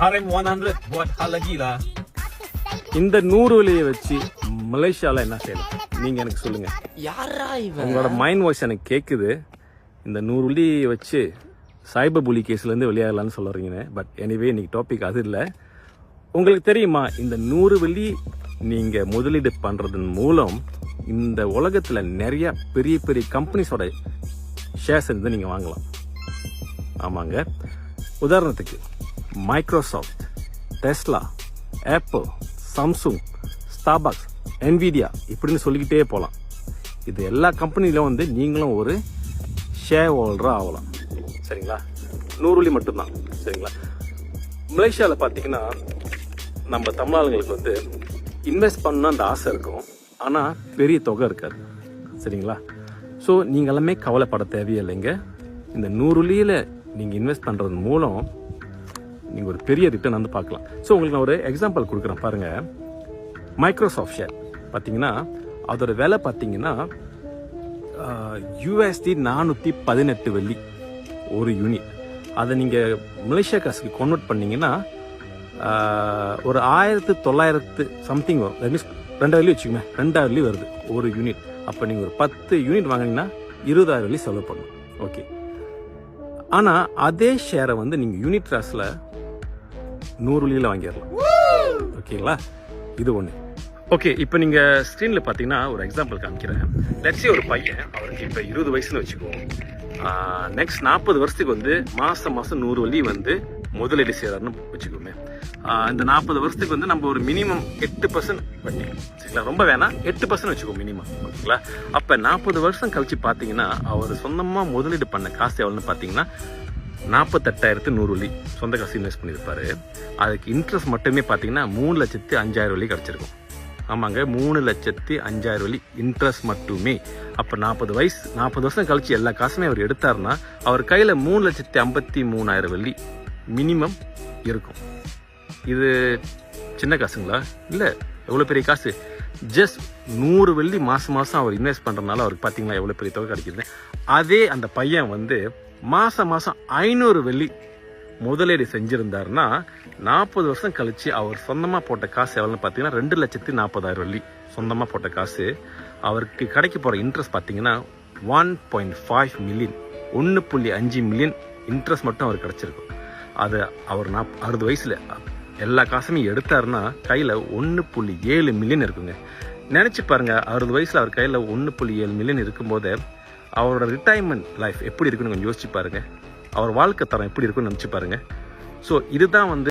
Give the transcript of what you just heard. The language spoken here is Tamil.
RM100 buat hal lagi lah. இந்த 100 வெள்ளியை வச்சு மலேசியால என்ன செய்யலாம் நீங்க எனக்கு சொல்லுங்க. யாரா இவன்? உங்களோட மைண்ட் வாய்ஸ் எனக்கு கேக்குது. இந்த 100 வெள்ளியை வச்சு சைபர் புலி கேஸ்ல இருந்து வெளியாகலாம்னு சொல்றீங்க. பட் எனிவே இன்னைக்கு டாபிக் அது இல்லை. உங்களுக்கு தெரியுமா இந்த 100 வெள்ளி நீங்க முதலீடு பண்றதன் மூலம் இந்த உலகத்துல நிறைய பெரிய பெரிய கம்பெனிஸோட ஷேர்ஸ் இருந்து நீங்க வாங்கலாம். ஆமாங்க. உதாரணத்துக்கு Microsoft, Tesla, apple, Samsung, Starbucks, Nvidia இப்படின்னு சொல்லிக்கிட்டே போகலாம். இது எல்லா கம்பெனிலும் வந்து நீங்களும் ஒரு ஷேர் ஹோல்டராக ஆகலாம். சரிங்களா? 100 வெள்ளி மட்டும்தான். சரிங்களா? மலேசியாவில் பார்த்தீங்கன்னா நம்ம தமிழாளுங்களுக்கு வந்து இன்வெஸ்ட் பண்ணணும் அந்த ஆசை இருக்கும். ஆனால் பெரிய தொகை இருக்காது. சரிங்களா? ஸோ நீங்கள் எல்லாமே கவலைப்பட தேவையில்லைங்க. இந்த 100 வெள்ளியில் நீங்கள் இன்வெஸ்ட் பண்ணுறது மூலம் நீங்கள் ஒரு பெரிய ரிட்டர்ன் வந்து பார்க்கலாம். ஸோ உங்களுக்கு நான் ஒரு எக்ஸாம்பிள் கொடுக்குறேன் பாருங்கள். மைக்ரோசாஃப்ட் ஷேர் பார்த்தீங்கன்னா அதோட விலை பார்த்தீங்கன்னா USD 418 வெள்ளி ஒரு யூனிட். அதை நீங்கள் மலேசியா காசுக்கு கன்வெர்ட் பண்ணீங்கன்னா ஒரு 1900 சம்திங் வரும். தட் மீன்ஸ் 2000 வெள்ளி வச்சுக்கோங்க. 2000 வெள்ளி வருது ஒரு யூனிட். அப்போ நீங்கள் ஒரு 10 யூனிட் வாங்கினீங்கன்னா 20,000 வெள்ளி செலவு பண்ணணும். ஓகே. ஆனால் அதே ஷேரை வந்து நீங்கள் யூனிட் ராஸில் 100 வெள்ளியில் வாங்கிடலாம். ஓகேங்களா? இது ஒன்று. ஓகே. இப்போ நீங்கள் ஸ்க்ரீனில் பார்த்தீங்கன்னா ஒரு எக்ஸாம்பிள் காமிக்கிறேன். லெட்ஸே ஒரு பையன், அவருக்கு இப்போ 20 வயசுன்னு வச்சுக்குவோம். நெக்ஸ்ட் 40 வருஷத்துக்கு வந்து மாதம் 100 வெள்ளி வந்து முதலீடு செய்கிறாருன்னு வச்சுக்கோமே. இந்த 40 வருஷத்துக்கு வந்து நம்ம ஒரு மினிமம் 8% வட்டி. சரிங்களா? ரொம்ப வேணாம், 8% வச்சுக்கோ மினிமம். ஓகேங்களா? அப்போ 40 வருஷம் கழிச்சு பார்த்தீங்கன்னா அவர் சொந்தமாக முதலீடு பண்ண காசு எவ்வளோன்னு பார்த்தீங்கன்னா 48,100 வெள்ளி சொந்த காசு இன்வெஸ்ட் பண்ணியிருப்பாரு. அதுக்கு இன்ட்ரெஸ்ட் மட்டுமே பார்த்தீங்கன்னா 3,05,000 வெள்ளி கிடச்சிருக்கும். ஆமாங்க, 3,05,000 வெள்ளி இன்ட்ரெஸ்ட் மட்டுமே. அப்போ 40 வருஷம் கழிச்சு எல்லா காசுமே அவர் எடுத்தாருன்னா அவர் கையில் 3,53,000 வெள்ளி மினிமம் இருக்கும். இது சின்ன காசுங்களா? இல்லை, எவ்வளோ பெரிய காசு. ஜஸ்ட் 100 வெள்ளி மாதம் அவர் இன்வெஸ்ட் பண்ணுறதுனால அவருக்கு பார்த்தீங்களா எவ்வளோ பெரிய தொகை கிடைக்குது. அதே அந்த பையன் வந்து மாதம் 500 வெள்ளி முதலீடு செஞ்சுருந்தாருன்னா 40 வருஷம் கழிச்சு அவர் சொந்தமாக போட்ட காசு எவ்வளோன்னு பார்த்தீங்கன்னா 2,40,000 வெள்ளி சொந்தமாக போட்ட காசு. அவருக்கு கிடைக்க போகிற இன்ட்ரெஸ்ட் பார்த்தீங்கன்னா 1.5 மில்லியன், 1.5 மில்லியன் இன்ட்ரெஸ்ட் மட்டும் அவருக்கு கிடச்சிருக்கும். அது அவர் 60 வயசில் எல்லா காசுமே எடுத்தாருன்னா கையில் 1.7 மில்லியன் இருக்குங்க. நினச்சி பாருங்க, 60 வயசில் அவர் கையில் 1.7 மில்லியன் இருக்கும்போது அவரோட ரிட்டைர்மெண்ட் லைஃப் எப்படி இருக்குன்னு கொஞ்சம் யோசிச்சு பாருங்க. அவர் வாழ்க்கை தரம் எப்படி இருக்குன்னு நினச்சி பாருங்க. ஸோ இதுதான் வந்து